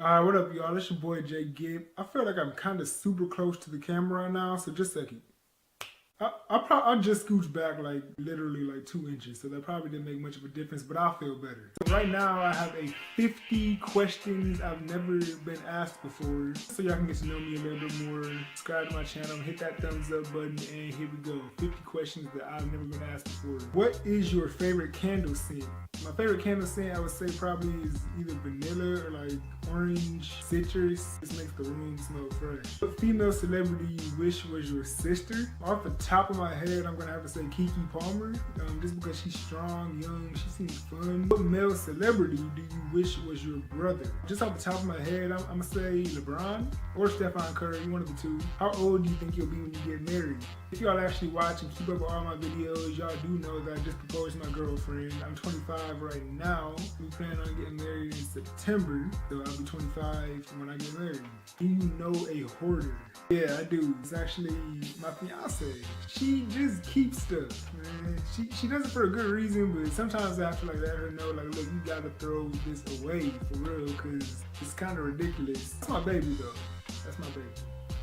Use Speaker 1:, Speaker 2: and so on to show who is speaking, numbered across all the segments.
Speaker 1: Alright, what up, y'all? It's your boy Jay Gibb. I feel like I'm kind of super close to the camera right now, so just a second. I'll just scooch back like literally like 2 inches, so that probably didn't make much of a difference, but I'll feel better. So right now I have a 50 questions I've never been asked before, so y'all can get to know me a little bit more. Subscribe to my channel, hit that thumbs up button, and here we go. 50 questions that I've never been asked before. What is your favorite candle scent? My favorite candle scent, I would say, probably is either vanilla or like orange, citrus. This makes the room smell fresh. What female celebrity you wish was your sister? Off the top of my head, I'm gonna have to say Keke Palmer, just because she's strong, young, she seems fun. What male celebrity do you wish was your brother? Just off the top of my head, I'm gonna say LeBron or Stephen Curry, one of the two. How old do you think you'll be when you get married? If y'all actually watch and keep up with all my videos, y'all do know that I just proposed to my girlfriend. I'm 25 right now. We plan on getting married in September, so I'll be 25 when I get married. Do you know a hoarder? Yeah, I do. It's actually my fiance. She just keeps stuff, man. She does it for a good reason, but sometimes I have to like let her know, like, look, you gotta throw this away for real, because it's kind of ridiculous. That's my baby though. That's my baby.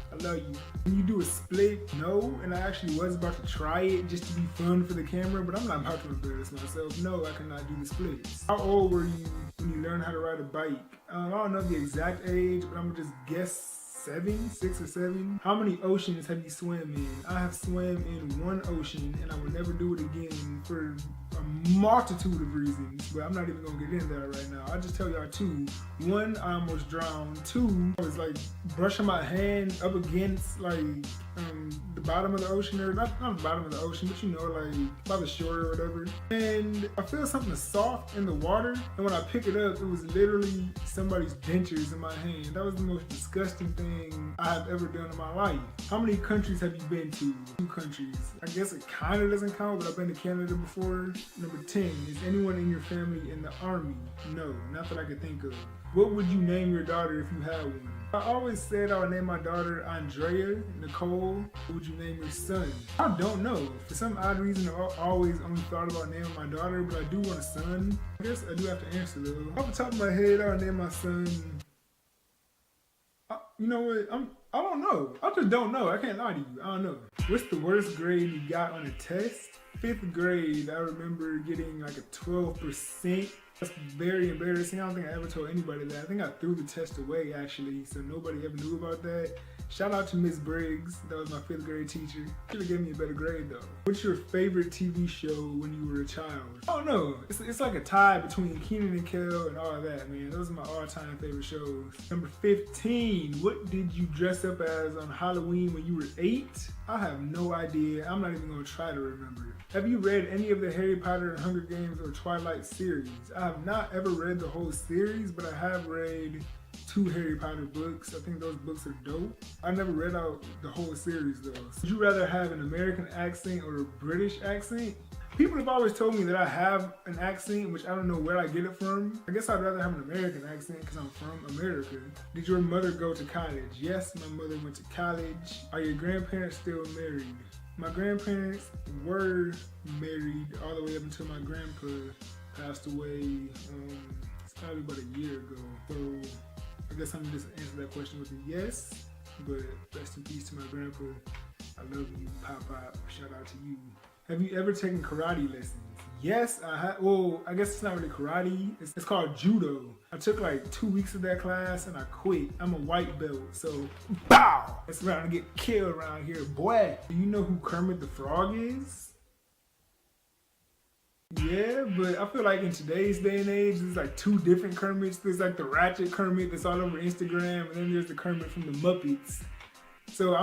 Speaker 1: I love you. When you do a split, no, and I actually was about to try it just to be fun for the camera, but I'm not about to embarrass myself. No, I cannot do the splits. How old were you when you learned how to ride a bike? I don't know the exact age, but I'm gonna just guess 6 or 7. How many oceans have you swam in? I have swam in 1 ocean, and I would never do it again for a multitude of reasons, but I'm not even gonna get into that right now. I'll just tell y'all 2. 1, I almost drowned. 2, I was like brushing my hand up against like the bottom of the ocean, or not the bottom of the ocean, but you know, like by the shore or whatever. And I feel something soft in the water, and when I pick it up, it was literally somebody's dentures in my hand. That was the most disgusting thing I have ever done in my life. How many countries have you been to? 2 countries. I guess it kind of doesn't count, but I've been to Canada before. Number 10, is anyone in your family in the army? No, not that I could think of. What would you name your daughter if you had one? I always said I would name my daughter Andrea. Nicole, what would you name your son? I don't know. For some odd reason, I always only thought about naming my daughter, but I do want a son. I guess I do have to answer though. Off the top of my head, I would name my son... you know what? I don't know. I just don't know. I can't lie to you. I don't know. What's the worst grade you got on a test? 5th grade, I remember getting like a 12%. That's very embarrassing. I don't think I ever told anybody that. I think I threw the test away actually, so nobody ever knew about that. Shout out to Miss Briggs. That was my 5th grade teacher. She would give me a better grade though. What's your favorite TV show when you were a child? I don't know. It's like a tie between Kenan and Kel and all of that, man. Those are my all-time favorite shows. Number 15. What did you dress up as on Halloween when you were 8? I have no idea. I'm not even gonna try to remember. Have you read any of the Harry Potter and Hunger Games or Twilight series? I have not ever read the whole series, but I have read 2 Harry Potter books. I think those books are dope. I never read out the whole series though. Would you rather have an American accent or a British accent? People have always told me that I have an accent, which I don't know where I get it from. I guess I'd rather have an American accent because I'm from America. Did your mother go to college? Yes, my mother went to college. Are your grandparents still married? My grandparents were married all the way up until my grandpa passed away. It's probably about a year ago. So I guess I'm gonna just answer that question with a yes, but rest in peace to my grandpa. I love you, Pop Pop. Shout out to you. Have you ever taken karate lessons? Yes, I have. Well, I guess it's not really karate. It's called judo. I took like 2 weeks of that class and I quit. I'm a white belt, so bow! It's around to get killed around here, boy. Do you know who Kermit the Frog is? Yeah, but I feel like in today's day and age, there's like 2 different Kermits. There's like the ratchet Kermit that's all over Instagram, and then there's the Kermit from the Muppets. So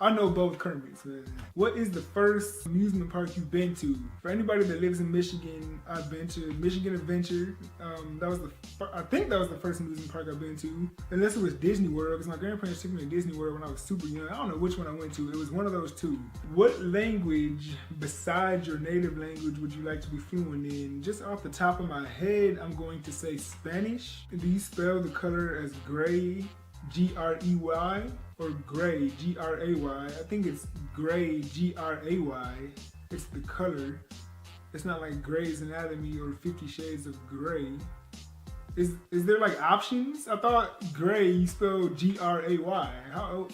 Speaker 1: I know both Kermits, man. What is the first amusement park you've been to? For anybody that lives in Michigan, I've been to Michigan Adventure. I think that was the first amusement park I've been to. Unless it was Disney World, because my grandparents took me to Disney World when I was super young. I don't know which one I went to. It was one of those 2. What language besides your native language would you like to be fluent in? Just off the top of my head, I'm going to say Spanish. Do you spell the color as gray, G-R-E-Y? Or gray, G-R-A-Y. I think it's gray, G-R-A-Y. It's the color. It's not like Grey's Anatomy or 50 Shades of Grey. Is there like options? I thought gray you spelled Gray. How?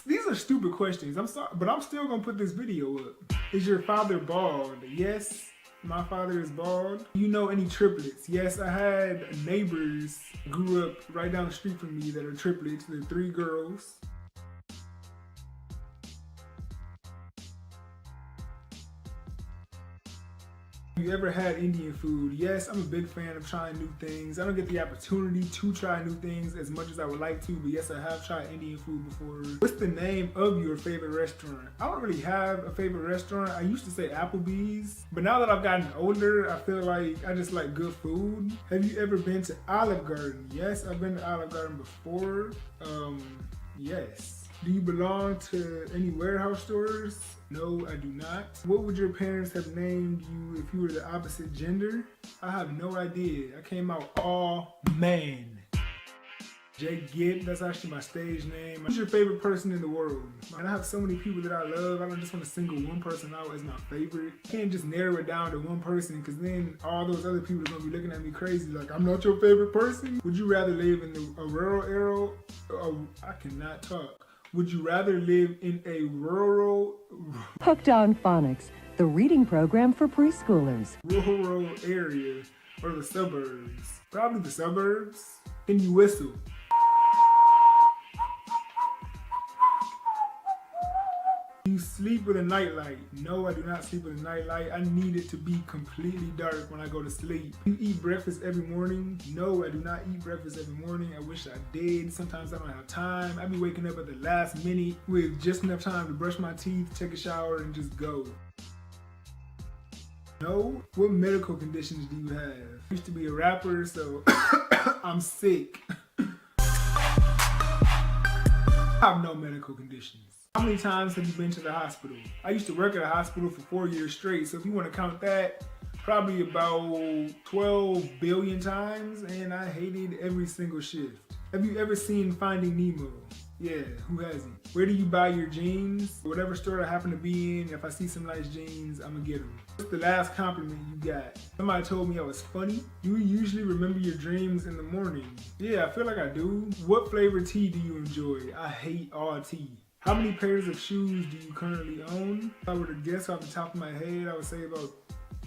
Speaker 1: These are stupid questions. I'm sorry, but I'm still gonna put this video up. Is your father bald? Yes, my father is bald. You know any triplets? Yes, I had neighbors grew up right down the street from me that are triplets. They're 3 girls. You ever had Indian food? Yes, I'm a big fan of trying new things. I don't get the opportunity to try new things as much as I would like to, but yes, I have tried Indian food before. What's the name of your favorite restaurant? I don't really have a favorite restaurant. I used to say Applebee's, but now that I've gotten older, I feel like I just like good food. Have you ever been to Olive Garden? Yes, I've been to Olive Garden before. Yes. Do you belong to any warehouse stores? No, I do not. What would your parents have named you if you were the opposite gender? I have no idea. I came out all man. Jake Gibb, that's actually my stage name. Who's your favorite person in the world? And I have so many people that I love. I don't just want to single one person out as my favorite. I can't just narrow it down to one person because then all those other people are going to be looking at me crazy like, I'm not your favorite person. Would you rather live in a rural area? I cannot talk. Would you rather live in a rural...
Speaker 2: Hooked on Phonics, the reading program for preschoolers.
Speaker 1: Rural area or the suburbs? Probably the suburbs. Can you whistle? Do you sleep with a nightlight? No, I do not sleep with a nightlight. I need it to be completely dark when I go to sleep. Do you eat breakfast every morning? No, I do not eat breakfast every morning. I wish I did. Sometimes I don't have time. I be waking up at the last minute with just enough time to brush my teeth, take a shower, and just go. No? What medical conditions do you have? I used to be a rapper, so I'm sick. I have no medical conditions. How many times have you been to the hospital? I used to work at a hospital for 4 years straight, so if you want to count that, probably about 12 billion times, and I hated every single shift. Have you ever seen Finding Nemo? Yeah, who hasn't? Where do you buy your jeans? Whatever store I happen to be in, if I see some nice jeans, I'm gonna get them. What's the last compliment you got? Somebody told me I was funny. Do you usually remember your dreams in the morning? Yeah, I feel like I do. What flavor tea do you enjoy? I hate all tea. How many pairs of shoes do you currently own? If I were to guess off the top of my head, I would say about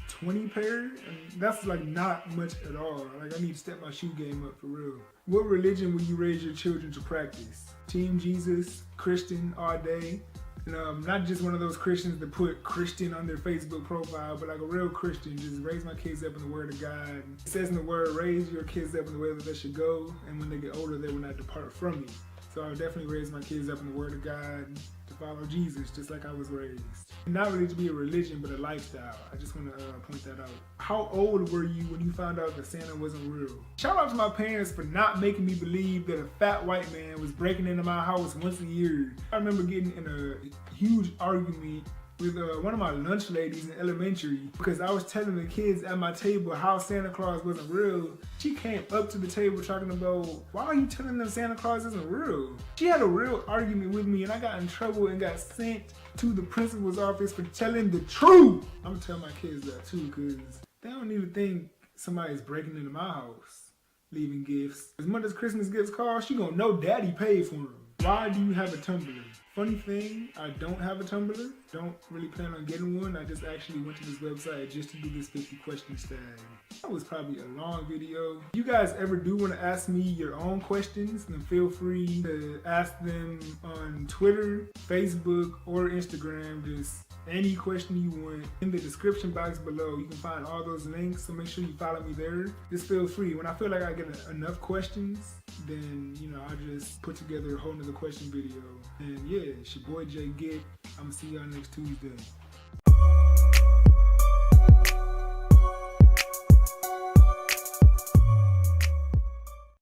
Speaker 1: 20 pairs. And that's like not much at all. Like I need to step my shoe game up for real. What religion will you raise your children to practice? Team Jesus, Christian all day. And not just one of those Christians that put Christian on their Facebook profile, but like a real Christian. Just raise my kids up in the word of God. It says in the word, raise your kids up in the way that they should go. And when they get older, they will not depart from me. So I would definitely raise my kids up in the word of God to follow Jesus, just like I was raised. Not really to be a religion, but a lifestyle. I just want to point that out. How old were you when you found out that Santa wasn't real? Shout out to my parents for not making me believe that a fat white man was breaking into my house once a year. I remember getting in a huge argument with one of my lunch ladies in elementary because I was telling the kids at my table how Santa Claus wasn't real. She came up to the table talking about, why are you telling them Santa Claus isn't real? She had a real argument with me and I got in trouble and got sent to the principal's office for telling the truth. I'm gonna tell my kids that too because they don't need to think somebody's breaking into my house, leaving gifts. As much as Christmas gifts cost, she gonna know daddy paid for them. Why do you have a Tumblr? Funny thing, I don't have a Tumblr. Don't really plan on getting one. I just actually went to this website just to do this 50 questions tag. That was probably a long video. If you guys ever do want to ask me your own questions, then feel free to ask them on Twitter, Facebook, or Instagram. Just any question you want. In the description box below, you can find all those links, so make sure you follow me there. Just feel free. When I feel like I get enough questions, then, you know, I just put together a whole nother question video. And yeah, it's your boy Jay Gibb. I'm gonna see y'all next Tuesday.